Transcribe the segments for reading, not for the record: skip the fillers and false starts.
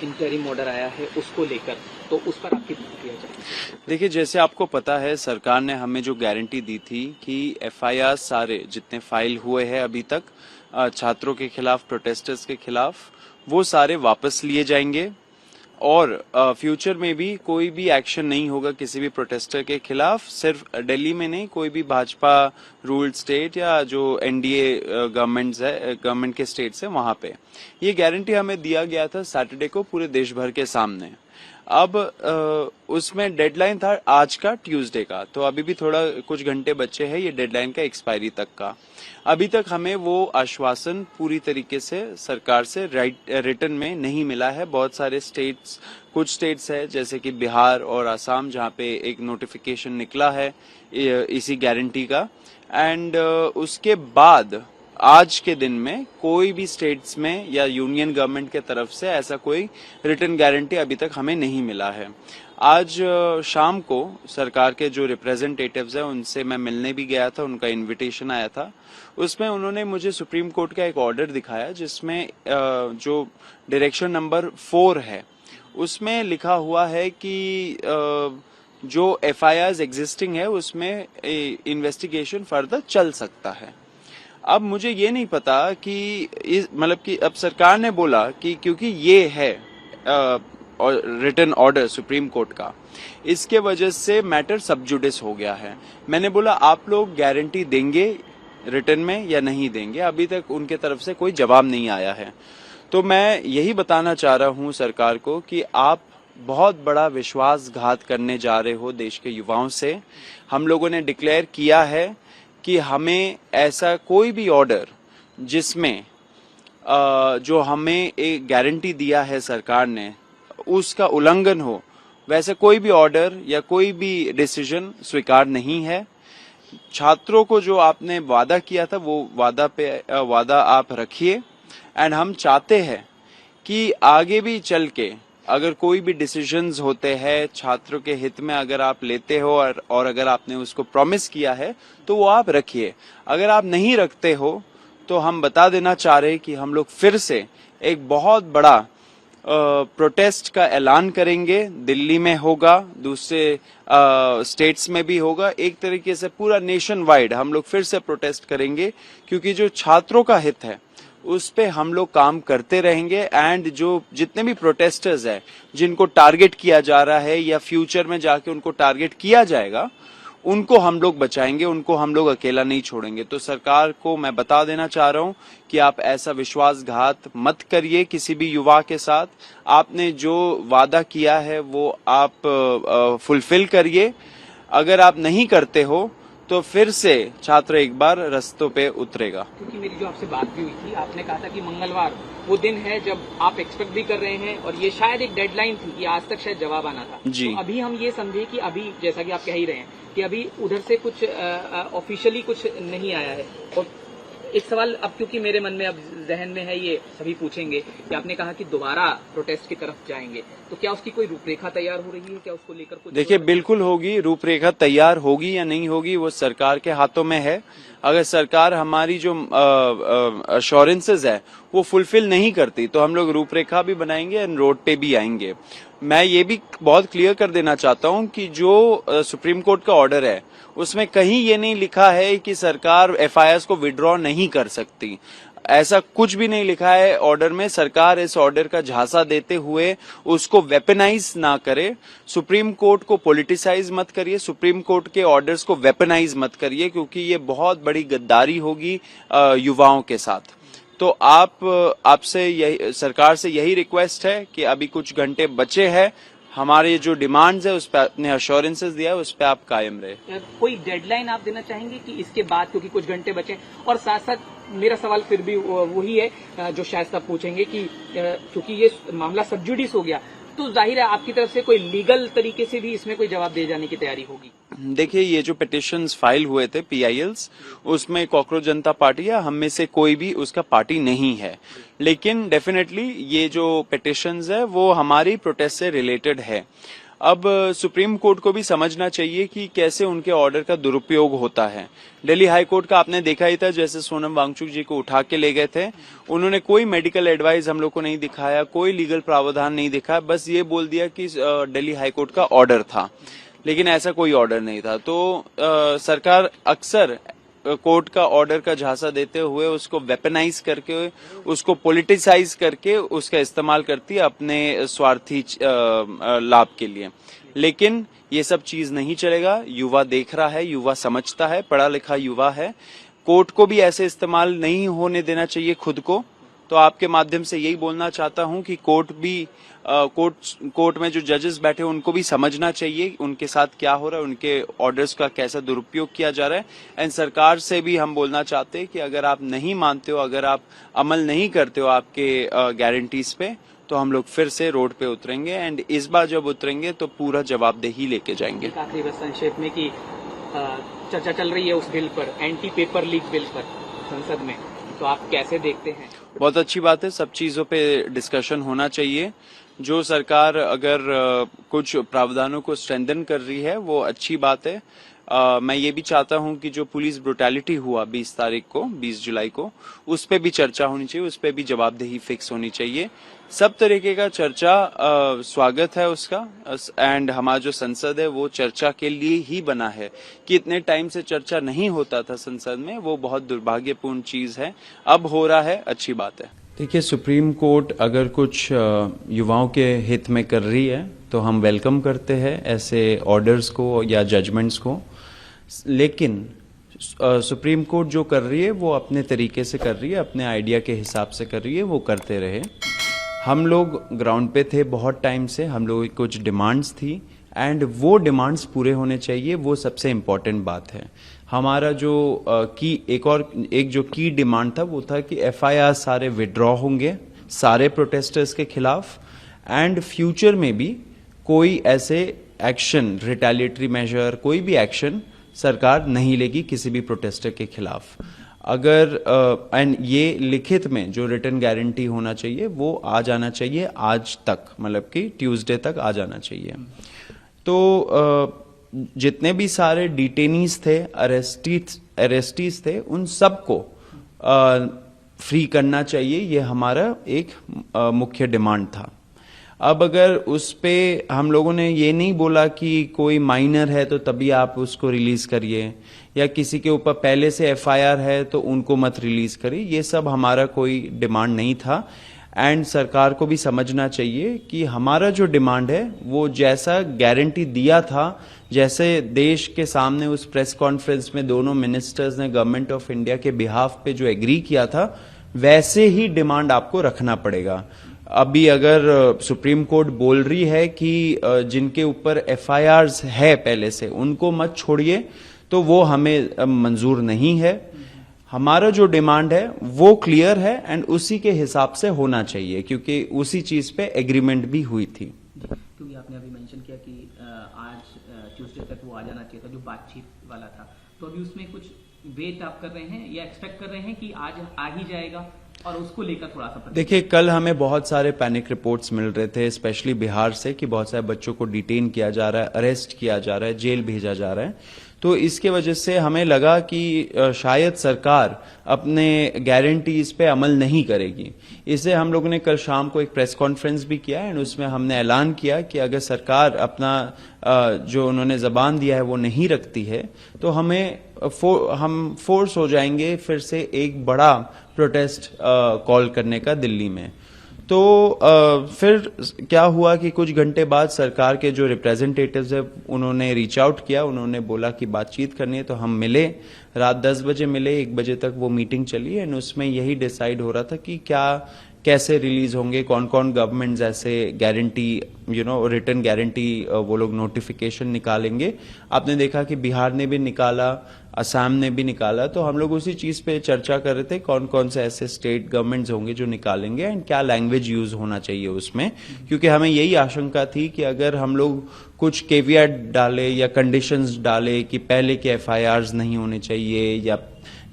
Interim order आया है उसको लेकर, तो उस पर आपकी प्रतिक्रिया चाहिए। देखिए, जैसे आपको पता है सरकार ने हमें जो गारंटी दी थी कि एफआईआर सारे जितने फाइल हुए हैं अभी तक छात्रों के खिलाफ, प्रोटेस्टर्स के खिलाफ, वो सारे वापस लिए जाएंगे और फ्यूचर में भी कोई भी एक्शन नहीं होगा किसी भी प्रोटेस्टर के खिलाफ। सिर्फ दिल्ली में नहीं, कोई भी भाजपा रूल स्टेट या जो एनडीए गवर्नमेंट के स्टेट्स है वहां पे ये गारंटी हमें दिया गया था सैटरडे को पूरे देश भर के सामने। अब उसमें डेडलाइन था आज का, ट्यूसडे का, तो अभी भी थोड़ा कुछ घंटे बचे हैं ये डेडलाइन का एक्सपायरी तक का। अभी तक हमें वो आश्वासन पूरी तरीके से सरकार से रिटर्न में नहीं मिला है। बहुत सारे स्टेट्स, कुछ स्टेट्स है जैसे कि बिहार और असम जहाँ पे एक नोटिफिकेशन निकला है इसी गारंटी का, एंड उसके बाद आज के दिन में कोई भी स्टेट्स में या यूनियन गवर्नमेंट के तरफ से ऐसा कोई रिटर्न गारंटी अभी तक हमें नहीं मिला है। आज शाम को सरकार के जो रिप्रेजेंटेटिव्स हैं उनसे मैं मिलने भी गया था, उनका इनविटेशन आया था। उसमें उन्होंने मुझे सुप्रीम कोर्ट का एक ऑर्डर दिखाया जिसमें जो डायरेक्शन नंबर 4 है उसमें लिखा हुआ है कि जो एफआईआर एग्जिस्टिंग है उसमें इन्वेस्टिगेशन फर्दर चल सकता है। अब मुझे ये नहीं पता कि मतलब कि अब सरकार ने बोला कि क्योंकि ये है रिटन ऑर्डर सुप्रीम कोर्ट का, इसके वजह से मैटर सब जुडिस हो गया है। मैंने बोला आप लोग गारंटी देंगे रिटन में या नहीं देंगे? अभी तक उनके तरफ से कोई जवाब नहीं आया है। तो मैं यही बताना चाह रहा हूं सरकार को कि आप बहुत बड़ा विश्वासघात करने जा रहे हो देश के युवाओं से। हम लोगों ने डिक्लेयर किया है कि हमें ऐसा कोई भी ऑर्डर जिसमें जो हमें एक गारंटी दिया है सरकार ने उसका उल्लंघन हो, वैसे कोई भी ऑर्डर या कोई भी डिसीजन स्वीकार नहीं है। छात्रों को जो आपने वादा किया था वो वादा आप रखिए, एंड हम चाहते हैं कि आगे भी चल के अगर कोई भी डिसीजंस होते हैं छात्रों के हित में अगर आप लेते हो और अगर आपने उसको प्रॉमिस किया है तो वो आप रखिए। अगर आप नहीं रखते हो तो हम बता देना चाह रहे हैं कि हम लोग फिर से एक बहुत बड़ा प्रोटेस्ट का ऐलान करेंगे। दिल्ली में होगा, दूसरे स्टेट्स में भी होगा, एक तरीके से पूरा नेशन वाइड हम लोग फिर से प्रोटेस्ट करेंगे, क्योंकि जो छात्रों का हित है उस पे हम लोग काम करते रहेंगे। एंड जो जितने भी प्रोटेस्टर्स हैं जिनको टारगेट किया जा रहा है या फ्यूचर में जाके उनको टारगेट किया जाएगा, उनको हम लोग बचाएंगे, उनको हम लोग अकेला नहीं छोड़ेंगे। तो सरकार को मैं बता देना चाह रहा हूं कि आप ऐसा विश्वासघात मत करिए किसी भी युवा के साथ। आपने जो वादा किया है वो आप फुलफिल करिए। अगर आप नहीं करते हो तो फिर से छात्र एक बार रास्तों पे उतरेगा। क्योंकि मेरी जो आपसे बात भी हुई थी, आपने कहा था कि मंगलवार वो दिन है जब आप एक्सपेक्ट भी कर रहे हैं और ये शायद एक डेडलाइन थी कि आज तक शायद जवाब आना था जी। तो अभी हम ये समझे कि अभी जैसा कि आप कह ही रहे हैं कि अभी उधर से कुछ ऑफिशियली कुछ नहीं आया है। और एक सवाल अब क्योंकि मेरे मन में अब जहन में है, ये सभी पूछेंगे कि आपने कहा कि दोबारा प्रोटेस्ट की तरफ जाएंगे, तो क्या उसकी कोई रूपरेखा तैयार हो रही है? क्या उसको लेकर कुछ? देखिए, बिल्कुल होगी। रूपरेखा तैयार होगी या नहीं होगी वो सरकार के हाथों में है। अगर सरकार हमारी जो अश्योरेंसेज है वो फुलफिल नहीं करती तो हम लोग रूपरेखा भी बनाएंगे एंड रोड पे भी आएंगे। मैं ये भी बहुत क्लियर कर देना चाहता हूं कि जो सुप्रीम कोर्ट का ऑर्डर है उसमें कहीं ये नहीं लिखा है कि सरकार एफआईआर को विड्रॉ नहीं कर सकती। ऐसा कुछ भी नहीं लिखा है ऑर्डर में। सरकार इस ऑर्डर का झांसा देते हुए उसको वेपनाइज ना करे। सुप्रीम कोर्ट को पॉलिटिसाइज मत करिए, सुप्रीम कोर्ट के ऑर्डर्स को वेपनाइज मत करिए, क्योंकि ये बहुत बड़ी गद्दारी होगी युवाओं के साथ। तो आपसे यही, सरकार से यही रिक्वेस्ट है कि अभी कुछ घंटे बचे हैं, हमारे जो डिमांड्स है उस पर अपने अश्योरेंसेस दिया है उस पर आप कायम रहे। कोई डेडलाइन आप देना चाहेंगे कि इसके बाद, क्योंकि कुछ घंटे बचे? और साथ साथ मेरा सवाल फिर भी वही है जो शायद साहब पूछेंगे कि क्योंकि ये मामला सब जुडिस हो गया तो जाहिर है आपकी तरफ से कोई लीगल तरीके से भी इसमें कोई जवाब दे जाने की तैयारी होगी। देखिए, ये जो पिटिशंस फाइल हुए थे पीआईएल्स, उसमें कॉकरोच जनता पार्टी या हम में से कोई भी उसका पार्टी नहीं है, लेकिन डेफिनेटली ये जो पिटिशंस है वो हमारी प्रोटेस्ट से रिलेटेड है। अब सुप्रीम कोर्ट को भी समझना चाहिए कि कैसे उनके ऑर्डर का दुरुपयोग होता है। दिल्ली हाई कोर्ट का आपने देखा ही था, जैसे सोनम वांगचुक जी को उठा के ले गए थे, उन्होंने कोई मेडिकल एडवाइस हम लोग को नहीं दिखाया, कोई लीगल प्रावधान नहीं दिखाया, बस ये बोल दिया कि दिल्ली हाई कोर्ट का ऑर्डर था, लेकिन ऐसा कोई ऑर्डर नहीं था। तो सरकार अक्सर कोर्ट का ऑर्डर का झांसा देते हुए उसको वेपनाइज करके, उसको पॉलिटिसाइज करके उसका इस्तेमाल करती है अपने स्वार्थी लाभ के लिए। लेकिन ये सब चीज नहीं चलेगा। युवा देख रहा है, युवा समझता है, पढ़ा लिखा युवा है। कोर्ट को भी ऐसे इस्तेमाल नहीं होने देना चाहिए खुद को। तो आपके माध्यम से यही बोलना चाहता हूं कि कोर्ट में जो जजेस बैठे उनको भी समझना चाहिए उनके साथ क्या हो रहा है, उनके ऑर्डर्स का कैसा दुरुपयोग किया जा रहा है। एंड सरकार से भी हम बोलना चाहते हैं कि अगर आप नहीं मानते हो, अगर आप अमल नहीं करते हो आपके गारंटीज पे, तो हम लोग फिर से रोड पे उतरेंगे। एंड इस बार जब उतरेंगे तो पूरा जवाबदेही लेके जाएंगे। आखिरी बस संक्षेप में कि चर्चा चल रही है उस बिल पर, एंटी पेपर लीक बिल पर संसद में, तो आप कैसे देखते हैं? बहुत अच्छी बात है, सब चीजों पे डिस्कशन होना चाहिए। जो सरकार अगर कुछ प्रावधानों को स्ट्रेंथन कर रही है वो अच्छी बात है। मैं ये भी चाहता हूं कि जो पुलिस ब्रुटैलिटी हुआ 20 जुलाई को, उस पे भी चर्चा होनी चाहिए, उस पे भी जवाबदेही फिक्स होनी चाहिए। सब तरीके का चर्चा स्वागत है उसका। एंड हमारा जो संसद है वो चर्चा के लिए ही बना है। कि इतने टाइम से चर्चा नहीं होता था संसद में, वो बहुत दुर्भाग्यपूर्ण चीज है। अब हो रहा है, अच्छी बात है। देखिए, सुप्रीम कोर्ट अगर कुछ युवाओं के हित में कर रही है तो हम वेलकम करते हैं ऐसे ऑर्डर्स को या जजमेंट्स को। लेकिन सुप्रीम कोर्ट जो कर रही है वो अपने तरीके से कर रही है, अपने आइडिया के हिसाब से कर रही है, वो करते रहे। हम लोग ग्राउंड पे थे बहुत टाइम से, हम लोगों की कुछ डिमांड्स थी एंड वो डिमांड्स पूरे होने चाहिए, वो सबसे इम्पोर्टेंट बात है। हमारा जो एक जो की डिमांड था वो था कि एफआईआर सारे विड्रॉ होंगे सारे प्रोटेस्टर्स के खिलाफ, एंड फ्यूचर में भी कोई ऐसे एक्शन, रिटेलिएटरी मेजर, कोई भी एक्शन सरकार नहीं लेगी किसी भी प्रोटेस्टर के खिलाफ। अगर एंड ये लिखित में जो रिटर्न गारंटी होना चाहिए वो आ जाना चाहिए आज तक, मतलब कि ट्यूसडे तक आ जाना चाहिए। तो जितने भी सारे डिटेनीज थे, अरेस्टीज थे, उन सबको फ्री करना चाहिए, ये हमारा एक मुख्य डिमांड था। अब अगर उस पे हम लोगों ने ये नहीं बोला कि कोई माइनर है तो तभी आप उसको रिलीज करिए, या किसी के ऊपर पहले से एफआईआर है तो उनको मत रिलीज करिए, ये सब हमारा कोई डिमांड नहीं था। एंड सरकार को भी समझना चाहिए कि हमारा जो डिमांड है वो जैसा गारंटी दिया था, जैसे देश के सामने उस प्रेस कॉन्फ्रेंस में दोनों मिनिस्टर्स ने गवर्नमेंट ऑफ इंडिया के बिहाफ पे जो एग्री किया था, वैसे ही डिमांड आपको रखना पड़ेगा। अभी अगर सुप्रीम कोर्ट बोल रही है कि जिनके ऊपर एफआईआर्स है पहले से उनको मत छोड़िए, तो वो हमें मंजूर नहीं है। हमारा जो डिमांड है वो क्लियर है एंड उसी के हिसाब से होना चाहिए, क्योंकि उसी चीज पे एग्रीमेंट भी हुई थी। क्योंकि आपने अभी मेंशन किया कि आज ट्यूसडे तक वो आ जाना चाहिए था, जो बातचीत वाला था, तो अभी उसमें कुछ वेट आप कर रहे हैं या एक्सपेक्ट कर रहे हैं कि आज आ ही जाएगा, और उसको लेकर थोड़ा सा? देखिए, कल हमें बहुत सारे पैनिक रिपोर्ट्स मिल रहे थे, स्पेशली बिहार से, कि बहुत सारे बच्चों को डिटेन किया जा रहा है, अरेस्ट किया जा रहा है, जेल भेजा जा रहा है। तो इसके वजह से हमें लगा कि शायद सरकार अपने गारंटीज पे अमल नहीं करेगी। इससे हम लोगों ने कल शाम को एक प्रेस कॉन्फ्रेंस भी किया एंड उसमें हमने ऐलान किया कि अगर सरकार अपना जो उन्होंने जबान दिया है वो नहीं रखती है तो हम फोर्स हो जाएंगे फिर से एक बड़ा प्रोटेस्ट कॉल करने का दिल्ली में। तो फिर क्या हुआ कि कुछ घंटे बाद सरकार के जो रिप्रेजेंटेटिव्स है उन्होंने रीच आउट किया, उन्होंने बोला कि बातचीत करनी है, तो हम मिले, रात 10 बजे मिले, 1 बजे तक वो मीटिंग चली एंड उसमें यही डिसाइड हो रहा था कि कैसे रिलीज होंगे, कौन कौन गवर्नमेंट्स ऐसे गारंटी रिटर्न गारंटी वो लोग नोटिफिकेशन निकालेंगे। आपने देखा कि बिहार ने भी निकाला, असम ने भी निकाला, तो हम लोग उसी चीज पे चर्चा कर रहे थे कौन कौन से ऐसे स्टेट गवर्नमेंट्स होंगे जो निकालेंगे एंड क्या लैंग्वेज यूज होना चाहिए उसमें, क्योंकि हमें यही आशंका थी कि अगर हम लोग कुछ केवियट डाले या कंडीशंस डाले कि पहले के एफआईआर्स नहीं होने चाहिए या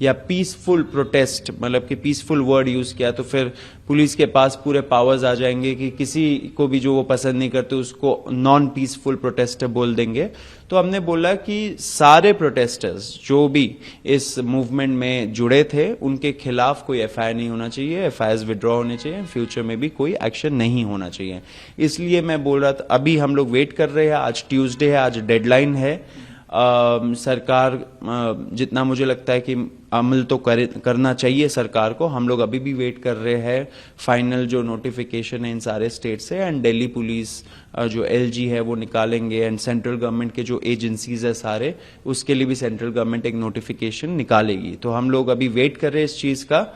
या पीसफुल प्रोटेस्ट, मतलब कि पीसफुल वर्ड यूज किया, तो फिर पुलिस के पास पूरे पावर्स आ जाएंगे कि किसी को भी जो वो पसंद नहीं करते उसको नॉन पीसफुल प्रोटेस्टर बोल देंगे। तो हमने बोला कि सारे प्रोटेस्टर्स जो भी इस मूवमेंट में जुड़े थे उनके खिलाफ कोई एफआईआर नहीं होना चाहिए, एफआईआर विड्रॉ होने चाहिए, फ्यूचर में भी कोई एक्शन नहीं होना चाहिए। इसलिए मैं बोल रहा था अभी हम लोग वेट कर रहे हैं, आज ट्यूसडे है, आज डेडलाइन है। सरकार जितना मुझे लगता है कि अमल तो करना चाहिए सरकार को, हम लोग अभी भी वेट कर रहे हैं फाइनल जो नोटिफिकेशन है इन सारे स्टेट से, एंड दिल्ली पुलिस जो एलजी है वो निकालेंगे, एंड सेंट्रल गवर्नमेंट के जो एजेंसीज है सारे, उसके लिए भी सेंट्रल गवर्नमेंट एक नोटिफिकेशन निकालेगी। तो हम लोग अभी वेट कर रहे हैं इस चीज का,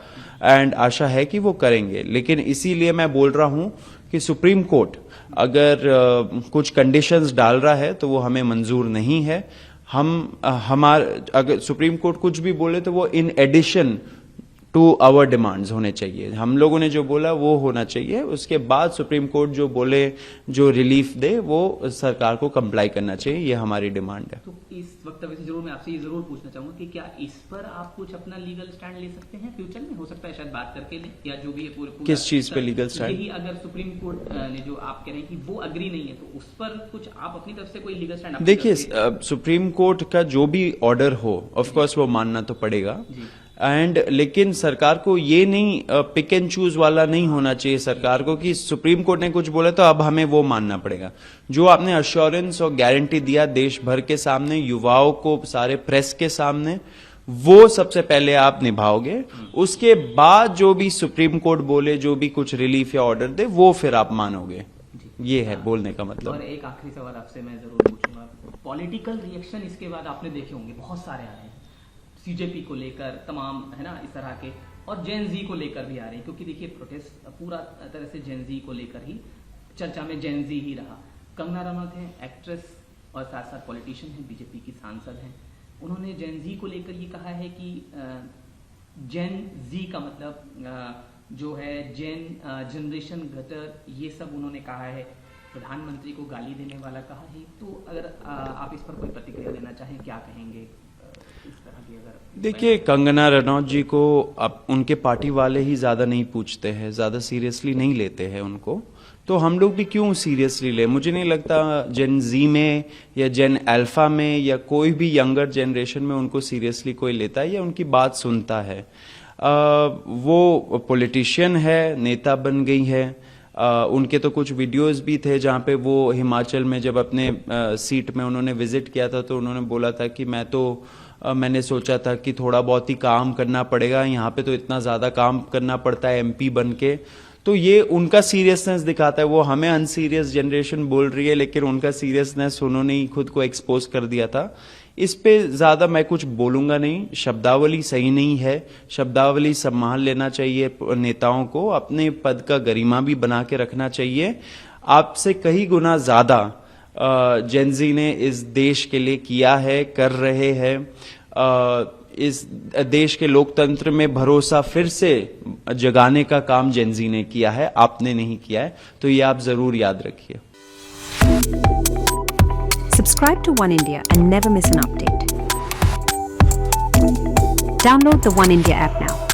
एंड आशा है कि वो करेंगे। लेकिन इसीलिए मैं बोल रहा हूं कि सुप्रीम कोर्ट अगर कुछ कंडीशंस डाल रहा है तो वो हमें मंजूर नहीं है। अगर सुप्रीम कोर्ट कुछ भी बोले तो वो in addition to our demands होने चाहिए। हम लोगों ने जो बोला वो होना चाहिए, उसके बाद सुप्रीम कोर्ट जो बोले, जो रिलीफ दे, वो सरकार को कंप्लाई करना चाहिए, ये हमारी डिमांड है। तो इस वक्तव्य से जरूर मैं आपसे ये जरूर पूछना चाहूंगा कि क्या इस पर आप कुछ अपना लीगल स्टैंड ले सकते हैं फ्यूचर में? हो सकता है शायद बात करके ले, या जो भी है पूरा किस चीज पे लीगल स्टैंड? यही अगर सुप्रीम कोर्ट ने जो आप कह रहे हैं कि वो अग्री नहीं है, तो उस पर कुछ आप अपनी तरफ से कोई लीगल स्टैंड? देखिए, सुप्रीम कोर्ट का जो भी ऑर्डर हो ऑफ कोर्स वो मानना तो पड़ेगा, लेकिन सरकार को ये नहीं पिक एंड चूज वाला नहीं होना चाहिए सरकार को कि सुप्रीम कोर्ट ने कुछ बोला तो अब हमें वो मानना पड़ेगा। जो आपने अश्योरेंस और गारंटी दिया देश भर के सामने, युवाओं को, सारे प्रेस के सामने, वो सबसे पहले आप निभाओगे। उसके बाद जो भी सुप्रीम कोर्ट बोले, जो भी कुछ रिलीफ या ऑर्डर दे, वो फिर आप मानोगे। ये है बोलने का मतलब। और एक आखिरी सवाल आपसे मैं जरूर पूछूंगा, पॉलिटिकल रिएक्शन इसके बाद आपने देखे होंगे, बहुत सारे आ रहे हैं सीजेपी को लेकर, तमाम है ना इस तरह के, और जेन जी को लेकर भी आ रहे हैं, क्योंकि देखिए प्रोटेस्ट पूरा तरह से जेन जी को लेकर ही चर्चा में जेन जी ही रहा। कंगना रनौत हैं एक्ट्रेस और साथ साथ पॉलिटिशियन हैं, बीजेपी की सांसद हैं। उन्होंने जेन जी को लेकर ये कहा है कि जेन जी का मतलब जो है जेन जनरेशन गटर, ये सब उन्होंने कहा है। प्रधानमंत्री को गाली देने वाला कहा है। तो अगर आप इस पर कोई प्रतिक्रिया देना चाहें, क्या कहेंगे? देखिए, कंगना रनौत जी को अब उनके पार्टी वाले ही ज्यादा नहीं पूछते हैं, ज्यादा सीरियसली नहीं लेते हैं उनको, तो हम लोग भी क्यों सीरियसली ले? मुझे नहीं लगता जेन जी में या जेन अल्फा में या कोई भी यंगर जनरेशन में उनको सीरियसली कोई लेता है या उनकी बात सुनता है। वो पॉलिटिशियन है, नेता बन गई है। उनके तो कुछ वीडियोस भी थे जहां पे वो हिमाचल में जब अपने सीट में उन्होंने विजिट किया था तो उन्होंने बोला था कि मैंने सोचा था कि थोड़ा बहुत ही काम करना पड़ेगा, यहाँ पे तो इतना ज्यादा काम करना पड़ता है एमपी बन के। तो ये उनका सीरियसनेस दिखाता है। वो हमें अनसीरियस जनरेशन बोल रही है, लेकिन उनका सीरियसनेस उन्होंने ही खुद को एक्सपोज कर दिया था। इस पे ज्यादा मैं कुछ बोलूंगा नहीं। शब्दावली सही नहीं है, शब्दावली संभाल लेना चाहिए नेताओं को, अपने पद का गरिमा भी बना के रखना चाहिए। आपसे कई गुना ज्यादा जेनजी ने इस देश के लिए किया है, कर रहे हैं। इस देश के लोकतंत्र में भरोसा फिर से जगाने का काम जेनजी ने किया है, आपने नहीं किया है, तो ये आप जरूर याद रखिए। Subscribe to One India and never miss an update. Download the One India app now.